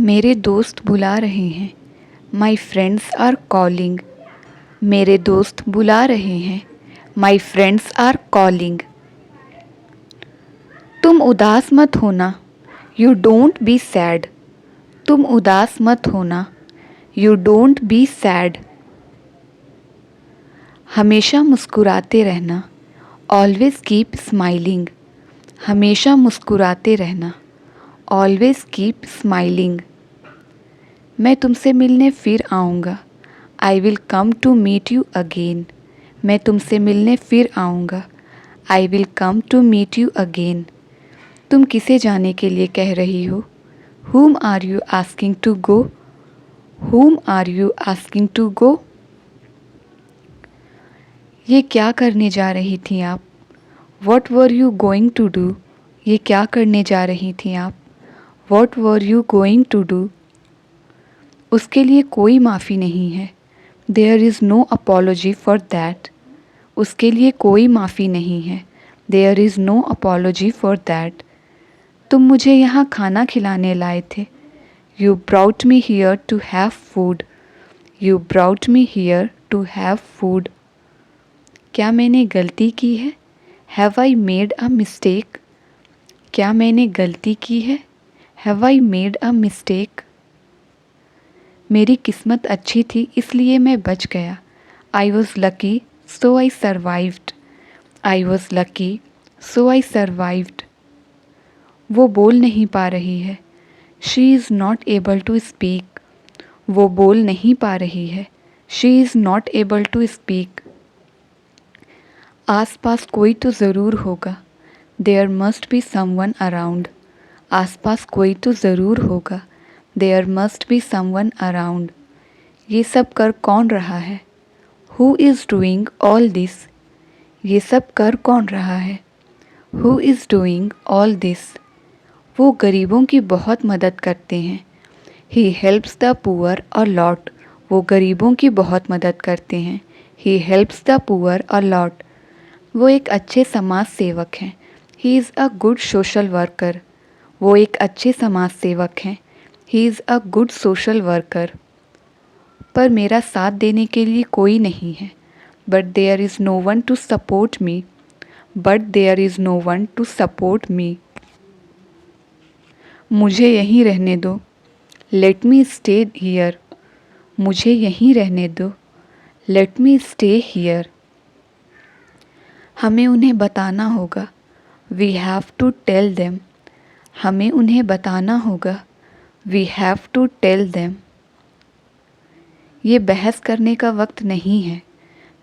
मेरे दोस्त बुला रहे हैं। My friends are calling. मेरे दोस्त बुला रहे हैं। My friends are calling. तुम उदास मत होना। You don't be sad. तुम उदास मत होना। You don't be sad. हमेशा मुस्कुराते रहना। Always keep smiling. हमेशा मुस्कुराते रहना। Always keep smiling. मैं तुमसे मिलने फिर आऊँगा। I will come to meet you again. मैं तुमसे मिलने फिर आऊँगा। I will come to meet you again. तुम किसे जाने के लिए कह रही हो? Whom are you asking to go? Whom are you asking to go? ये क्या करने जा रही थी आप? What were you going to do? ये क्या करने जा रही थी आप? What were you going to do? उसके लिए कोई माफ़ी नहीं है। There is no apology for that. उसके लिए कोई माफ़ी नहीं है। There is no apology for that. तुम मुझे यहाँ खाना खिलाने लाए थे। You brought me here to have food. You brought me here to have food. क्या मैंने गलती की है? Have I made a mistake? क्या मैंने गलती की है? Have I made a mistake? मेरी किस्मत अच्छी थी इसलिए मैं बच गया। I was lucky so I survived. I was lucky so I survived. वो बोल नहीं पा रही है। She is not able to speak. वो बोल नहीं पा रही है। She is not able to speak. आस पास कोई तो ज़रूर होगा। There must be someone around. आस पास कोई तो ज़रूर होगा। There must be someone around. ये सब कर कौन रहा है? Who is doing all this? ये सब कर कौन रहा है? Who is doing all this? वो गरीबों की बहुत मदद करते हैं। He helps the poor a lot. वो गरीबों की बहुत मदद करते हैं। He helps the poor a lot. वो एक अच्छे समाज सेवक हैं। He is a good social worker. वो एक अच्छे समाज सेवक हैं। He is a good social worker. पर मेरा साथ देने के लिए कोई नहीं है। But there is no one to support me. But there is no one to support me. मुझे यहीं रहने दो। Let me stay here. मुझे यहीं रहने दो। Let me stay here. हमें उन्हें बताना होगा। We have to tell them. हमें उन्हें बताना होगा। We have to tell them. ये बहस करने का वक्त नहीं है।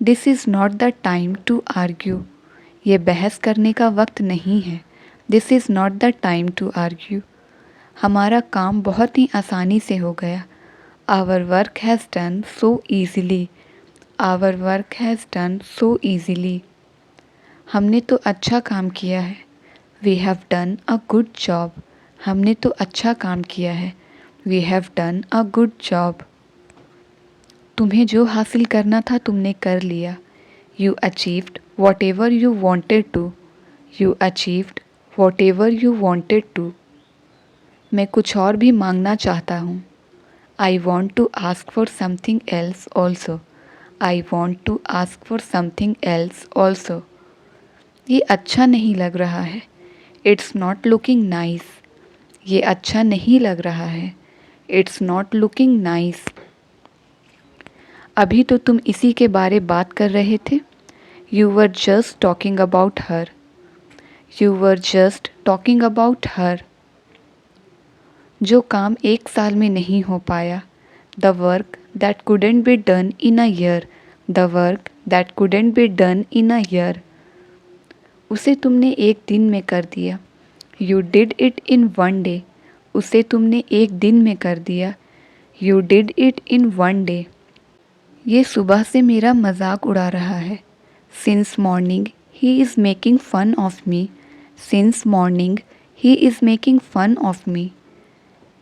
This is not the time to argue. ये बहस करने का वक्त नहीं है। This is not the time to argue. हमारा काम बहुत ही आसानी से हो गया। Our work has done so easily. Our work has done so easily. हमने तो अच्छा काम किया है। We have done a good job. हमने तो अच्छा काम किया है। We have done a good job. तुम्हें जो हासिल करना था तुमने कर लिया। You achieved whatever you wanted to. You achieved whatever you wanted to. मैं कुछ और भी मांगना चाहता हूँ। I want to ask for something else also. I want to ask for something else also. ये अच्छा नहीं लग रहा है। It's not looking nice. ये अच्छा नहीं लग रहा है। It's not looking nice. अभी तो तुम इसी के बारे बात कर रहे थे। You were just talking about her. You were just talking about her. जो काम एक साल में नहीं हो पाया। The work that couldn't be done in a year. The work that couldn't be done in a year. उसे तुमने एक दिन में कर दिया। You did it in one day. उसे तुमने एक दिन में कर दिया। You did it in one day. ये सुबह से मेरा मजाक उड़ा रहा है। Since morning he is making fun of me. Since morning he is making fun of me.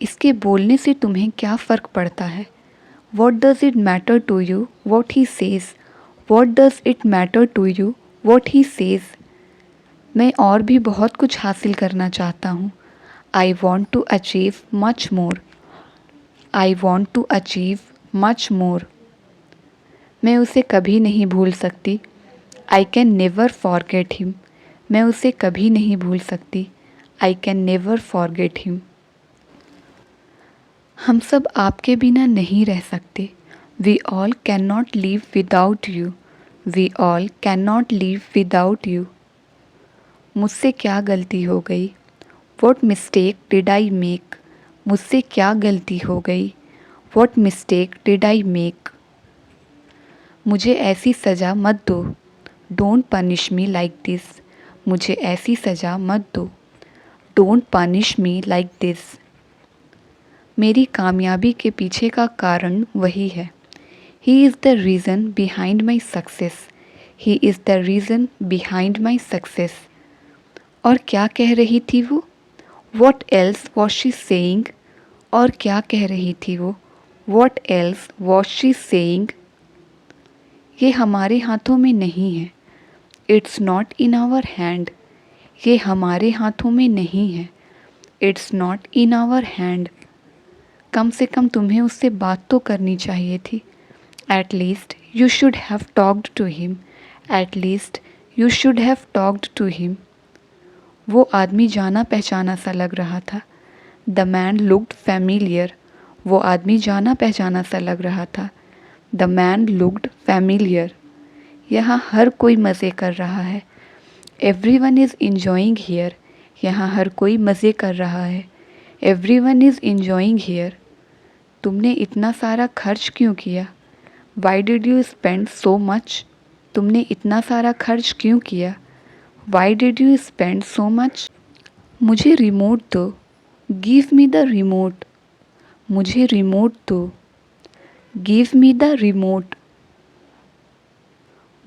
इसके बोलने से तुम्हें क्या फ़र्क पड़ता है? What does it matter to you what he says? What does it matter to you what he says? मैं और भी बहुत कुछ हासिल करना चाहता हूँ। I want to achieve much more. I want to achieve much more. मैं उसे कभी नहीं भूल सकती। I can never forget him. मैं उसे कभी नहीं भूल सकती। I can never forget him. हम सब आपके बिना नहीं रह सकते। We all can not live without you. We all can not live without you. मुझसे क्या गलती हो गई? What mistake did I make? मुझसे क्या गलती हो गई? What mistake did I make? मुझे ऐसी सज़ा मत दो। Don't punish me like this. मुझे ऐसी सज़ा मत दो। Don't punish me like this. मेरी कामयाबी के पीछे का कारण वही है। He is the reason behind my success. He is the reason behind my success. और क्या कह रही थी वो? What else was she saying? और क्या कह रही थी वो? What else was she saying? ये हमारे हाथों में नहीं है। It's not in our hand. ये हमारे हाथों में नहीं है। It's not in our hand. कम से कम तुम्हें उससे बात तो करनी चाहिए थी। At least you should have talked to him. At least you should have talked to him. वो आदमी जाना पहचाना सा लग रहा था। The man looked familiar. वो आदमी जाना पहचाना सा लग रहा था। The man looked familiar. यहाँ हर कोई मज़े कर रहा है। Everyone is enjoying here. यहाँ हर कोई मज़े कर रहा है। Everyone is enjoying here. तुमने इतना सारा खर्च क्यों किया? Why did you spend so much? तुमने इतना सारा खर्च क्यों किया? Why did you spend so much? मुझे रिमोट दो। Give me the remote. मुझे रिमोट दो। Give me the remote.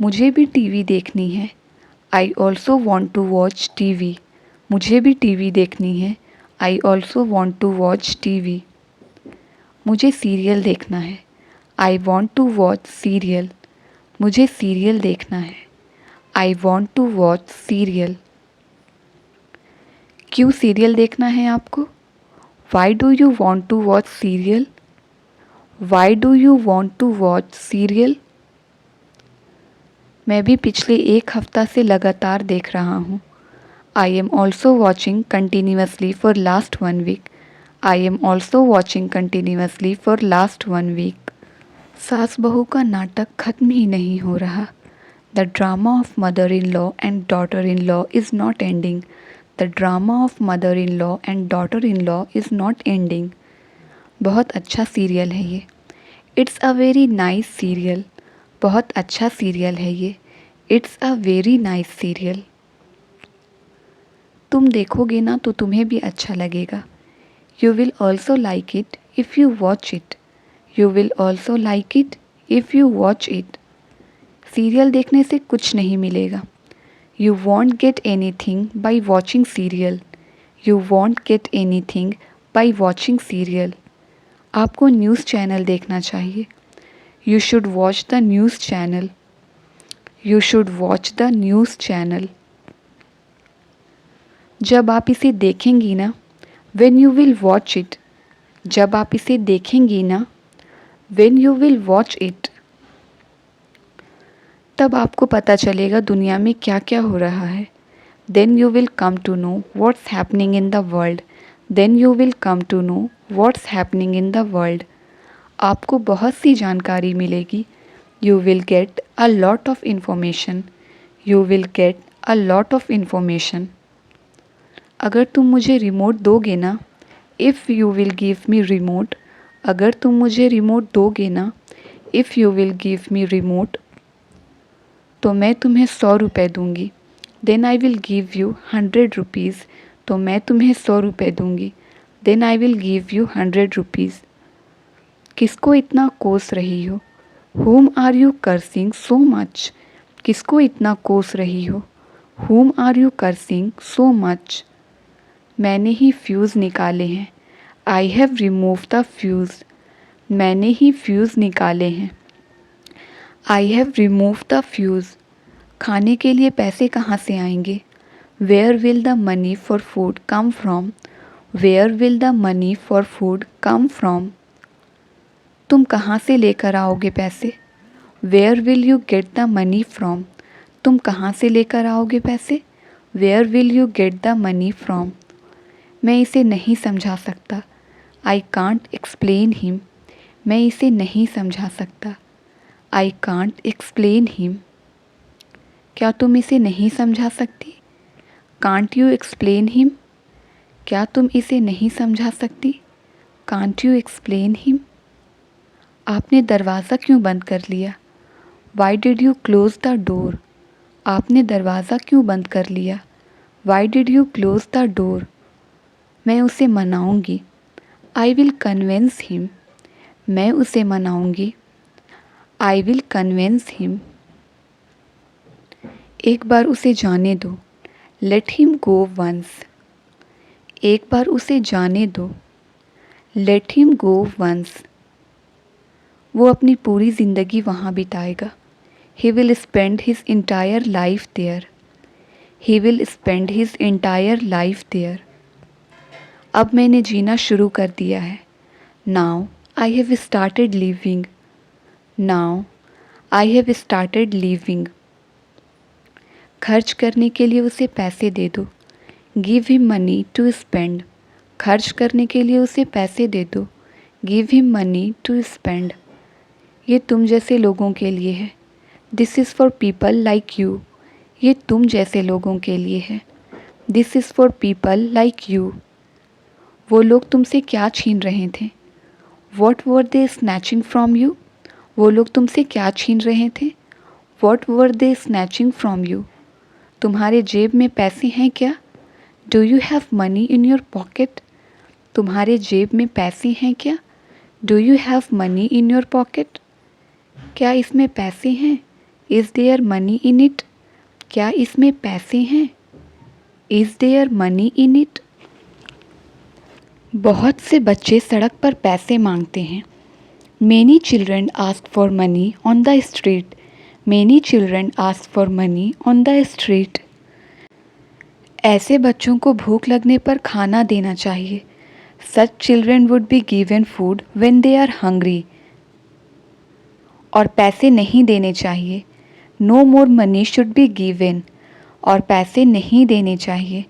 मुझे भी टीवी देखनी है। I also want to watch TV. मुझे भी टीवी देखनी है। I also want to watch TV. मुझे सीरियल देखना है। I want to watch serial. मुझे सीरियल देखना है। I want to watch serial. क्यों सीरियल देखना है आपको? Why do you want to watch serial? Why do you want to watch serial? मैं भी पिछले एक हफ्ता से लगातार देख रहा हूँ। I am also watching continuously for last 1 week. I am also watching continuously for last 1 week. सास बहू का नाटक खत्म ही नहीं हो रहा। The drama of mother in law and daughter in law is not ending. The drama of mother in law and daughter in law is not ending. बहुत अच्छा सीरियल है ये। It's a very nice serial. बहुत अच्छा serial है ये। It's a very nice serial. तुम देखोगे ना तो तुम्हें भी अच्छा लगेगा। You will also like it if you watch it. You will also like it if you watch it. Serial देखने से कुछ नहीं मिलेगा। You want get any thing by watching serial. You want get any thing by watching serial. आपको news channel देखना चाहिए। You should watch the news channel. You should watch the news channel. जब आप इसे देखेंगी ना, when you will watch it. जब आप इसे देखेंगी ना, when you will watch it, तब आपको पता चलेगा दुनिया में क्या क्या हो रहा है। Then you will come to know what's happening in the world. Then you will come to know what's happening in the world. आपको बहुत सी जानकारी मिलेगी। You will get a lot of information. You will get a lot of information. अगर तुम मुझे remote दोगे ना, if you will give me remote. अगर तुम मुझे रिमोट दोगे ना, if you will give me remote, तो मैं तुम्हें 100 रुपये दूँगी। Then I will give you 100 rupees. तो मैं तुम्हें 100 रुपये दूँगी। Then I will give you 100 rupees. किसको इतना कोस रही हो? Whom are you cursing so much? किसको इतना कोस रही हो? Whom are you cursing so much? मैंने ही फ्यूज़ निकाले हैं। I have removed the fuse. मैंने ही फ्यूज़ निकाले हैं। I have removed the fuse. खाने के लिए पैसे कहाँ से आएंगे? Where will the money for food come from? Where will the money for food come from? तुम कहाँ से लेकर आओगे पैसे? Where will you get the money from? तुम कहाँ से लेकर आओगे पैसे? Where will you get the money from? मैं इसे नहीं समझा सकता। I can't explain him. मैं इसे नहीं समझा सकता। I can't explain him. क्या तुम इसे नहीं समझा सकती? Can't you explain him? क्या तुम इसे नहीं समझा सकती? Can't you explain him? आपने दरवाज़ा क्यों बंद कर लिया? Why did you close the door? आपने दरवाज़ा क्यों बंद कर लिया? Why did you close the door? मैं उसे मनाऊंगी। I will convince him. मैं उसे मनाऊंगी। I will convince him. एक बार उसे जाने दो। Let him go once. एक बार उसे जाने दो। Let him go once. वो अपनी पूरी ज़िंदगी वहाँ बिताएगा। He will spend his entire life there. He will spend his entire life there. अब मैंने जीना शुरू कर दिया है। Now I have started living. Now I have started living. खर्च करने के लिए उसे पैसे दे दो। Give him money to spend. खर्च करने के लिए उसे पैसे दे दो। Give him money to spend. ये तुम जैसे लोगों के लिए है। This is for people like you. ये तुम जैसे लोगों के लिए है। This is for people like you. वो लोग तुमसे क्या छीन रहे थे? What were they snatching from you? वो लोग तुमसे क्या छीन रहे थे? What were they snatching from you? तुम्हारे जेब में पैसे हैं क्या? Do you have money in your pocket? तुम्हारे जेब में पैसे हैं क्या? Do you have money in your pocket? क्या इसमें पैसे हैं? Is their money in it? क्या इसमें पैसे हैं? Is their money in it? बहुत से बच्चे सड़क पर पैसे मांगते हैं। Many children ask for money on the street. Many children ask for money on the street. ऐसे बच्चों को भूख लगने पर खाना देना चाहिए। Such children would be given food when they are hungry. और पैसे नहीं देने चाहिए। No more money should be given. और पैसे नहीं देने चाहिए।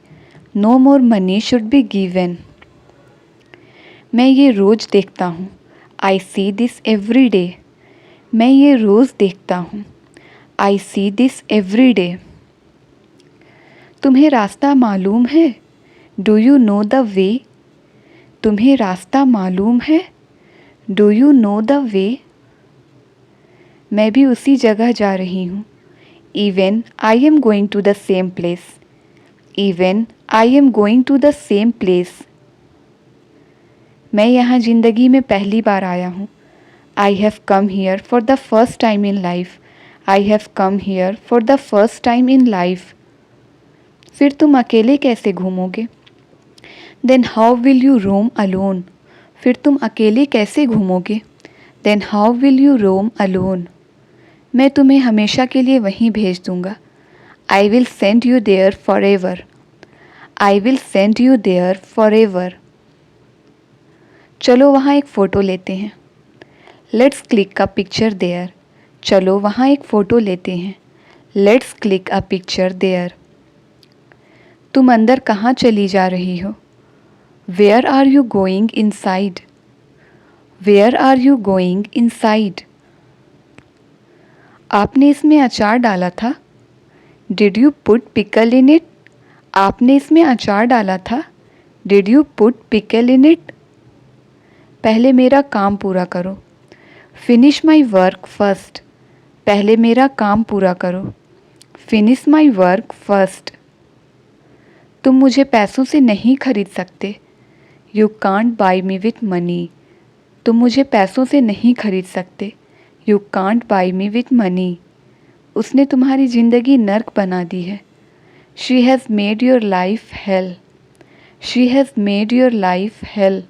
No more money should be given. मैं ये रोज़ देखता हूँ। I see this every day. मैं ये रोज़ देखता हूँ। I see this every day. तुम्हें रास्ता मालूम है? Do you know the way? तुम्हें रास्ता मालूम है? Do you know the way? मैं भी उसी जगह जा रही हूँ। Even I am going to the same place. Even I am going to the same place. मैं यहाँ ज़िंदगी में पहली बार आया हूँ। I have come here for the first time in life. I have come here for the first time in life. फिर तुम अकेले कैसे घूमोगे? Then how will you roam alone? फिर तुम अकेले कैसे घूमोगे? Then how will you roam alone? मैं तुम्हें हमेशा के लिए वहीं भेज दूँगा। I will send you there forever. I will send you there forever. चलो वहाँ एक फ़ोटो लेते हैं। Let's click a picture there. चलो वहाँ एक फ़ोटो लेते हैं। Let's click a picture there. तुम अंदर कहाँ चली जा रही हो? Where are you going inside? Where are you going inside? आपने इसमें अचार डाला था? Did you put pickle in it? आपने इसमें अचार डाला था? Did you put pickle in it? पहले मेरा काम पूरा करो। Finish my work first. पहले मेरा काम पूरा करो। Finish my work first. तुम मुझे पैसों से नहीं खरीद सकते। You can't buy me with money. तुम मुझे पैसों से नहीं खरीद सकते। You can't buy me with money. उसने तुम्हारी ज़िंदगी नर्क बना दी है। She has made your life hell. She has made your life hell.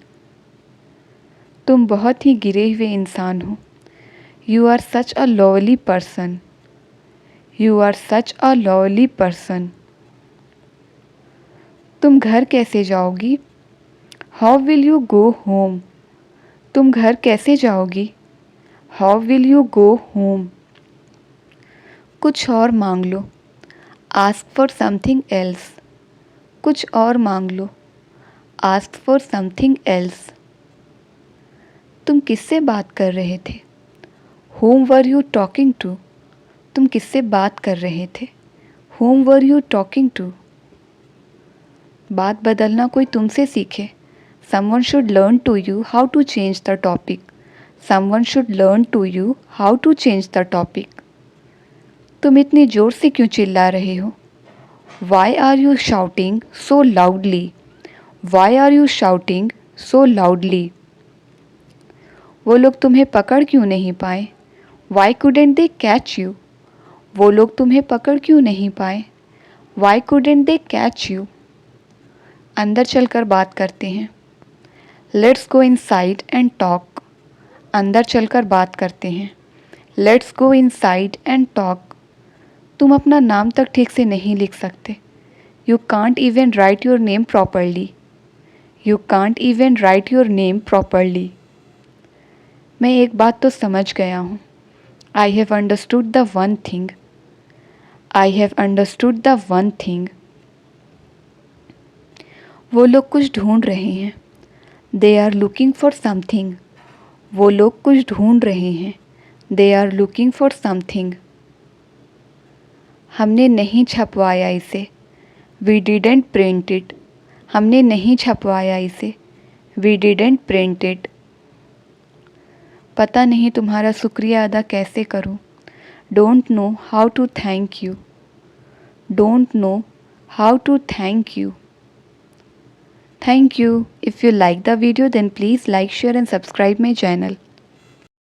तुम बहुत ही गिरे हुए इंसान हो। You are such a lovely person. You are such a lovely person. तुम घर कैसे जाओगी? How will you go home? तुम घर कैसे जाओगी? How will you go home? कुछ और मांग लो। Ask for something else. कुछ और मांग लो। Ask for something else. तुम किससे बात कर रहे थे? Whom were you talking to? तुम किससे बात कर रहे थे? Whom were you talking to? बात बदलना कोई तुमसे सीखे। Someone should learn to you how to change the topic. Someone should learn to you how to change the topic. तुम इतनी जोर से क्यों चिल्ला रहे हो? Why are you shouting so loudly? Why are you shouting so loudly? वो लोग तुम्हें पकड़ क्यों नहीं पाए? Why couldn't they catch you? वो लोग तुम्हें पकड़ क्यों नहीं पाए? Why couldn't they catch you? अंदर चलकर बात करते हैं। Let's go inside and talk. अंदर चलकर बात करते हैं। Let's go inside and talk. तुम अपना नाम तक ठीक से नहीं लिख सकते। You can't even write your name properly. You can't even write your name properly. मैं एक बात तो समझ गया हूँ। I have understood the one thing. I have understood the one thing. वो लोग कुछ ढूंढ रहे हैं। They are looking for something. वो लोग कुछ ढूंढ रहे हैं। They are looking for something. हमने नहीं छपवाया इसे। We didn't print it. हमने नहीं छपवाया इसे। We didn't print it. पता नहीं तुम्हारा शुक्रिया अदा कैसे करूं। Don't know how to thank you. Don't know how to thank you. Thank you. If you like the video, then please like, share and subscribe my channel.